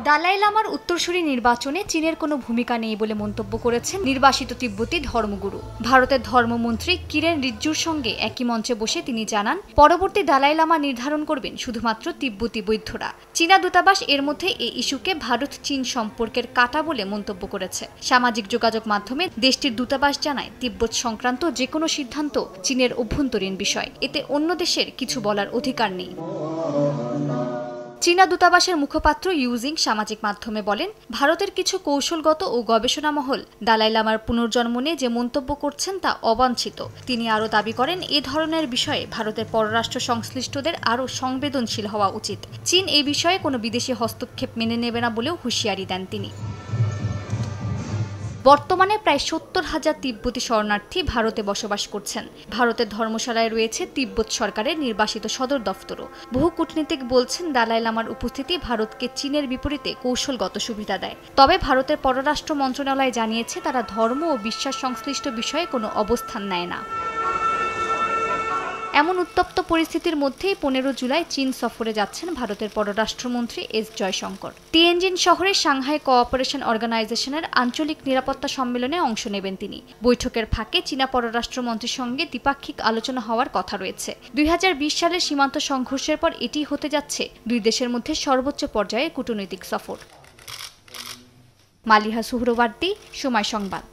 দালাই লামার উত্তরসূরি নির্বাচনে চীনের কোনো ভূমিকা নেই বলে মন্তব্য করেছেন নির্বাসিত তিব্বতী ধর্মগুরু। ভারতের ধর্মমন্ত্রী কিরেন রিজিজুর সঙ্গে একই মঞ্চে বসে তিনি জানান, পরবর্তী দালাই লামা নির্ধারণ করবেন শুধুমাত্র তিব্বতী বৌদ্ধরা। চীনা দূতাবাস এর মধ্যে এই ইস্যুকে ভারত চীন সম্পর্কের কাঁটা বলে মন্তব্য করেছে। সামাজিক যোগাযোগ মাধ্যমে দেশটির দূতাবাস জানায়, তিব্বত সংক্রান্ত যে কোনো সিদ্ধান্ত চীনের অভ্যন্তরীণ বিষয়, এতে অন্য দেশের কিছু বলার অধিকার নেই। চীনা দূতাবাসের মুখপাত্র ইউজিং সামাজিক মাধ্যমে বলেন, ভারতের কিছু কৌশলগত ও গবেষণা মহল দালাই লামার পুনর্জন্ম নিয়ে যে মন্তব্য করছেন তা অবাঞ্ছিত। তিনি আরও দাবি করেন, এ ধরনের বিষয়ে ভারতের পররাষ্ট্র সংশ্লিষ্টদের আরও সংবেদনশীল হওয়া উচিত। চীন এই বিষয়ে কোনো বিদেশি হস্তক্ষেপ মেনে নেবে না বলেও হুঁশিয়ারি দেন তিনি। বর্তমানে প্রায় ৭০,০০০ তিব্বতী শরণার্থী ভারতে বসবাস করছেন। ভারতের ধর্মশালায় রয়েছে তিব্বত সরকারের নির্বাসিত সদর দফতরও। বহু কূটনীতিক বলছেন, দালাই লামার উপস্থিতি ভারতকে চীনের বিপরীতে কৌশলগত সুবিধা দেয়। তবে ভারতের পররাষ্ট্র মন্ত্রণালয় জানিয়েছে, তারা ধর্ম ও বিশ্বাস সংশ্লিষ্ট বিষয়ে কোনো অবস্থান নেয় না। এমন উত্তপ্ত পরিস্থিতির মধ্যেই ১৫ জুলাই চীন সফরে যাচ্ছেন ভারতের পররাষ্ট্রমন্ত্রী এস জয়শঙ্কর। তিয়ানজিন শহরে সাংহাই কোঅপারেশন অর্গানাইজেশনের আঞ্চলিক নিরাপত্তা সম্মেলনে অংশ নেবেন তিনি। বৈঠকের ফাঁকে চীনা পররাষ্ট্রমন্ত্রীর সঙ্গে দ্বিপাক্ষিক আলোচনা হওয়ার কথা রয়েছে। ২০২০ সালের সীমান্ত সংঘর্ষের পর এটি হতে যাচ্ছে দুই দেশের মধ্যে সর্বোচ্চ পর্যায়ে কূটনৈতিক সফর। মালিহা সুহরওয়ার্দী, সময় সংবাদ।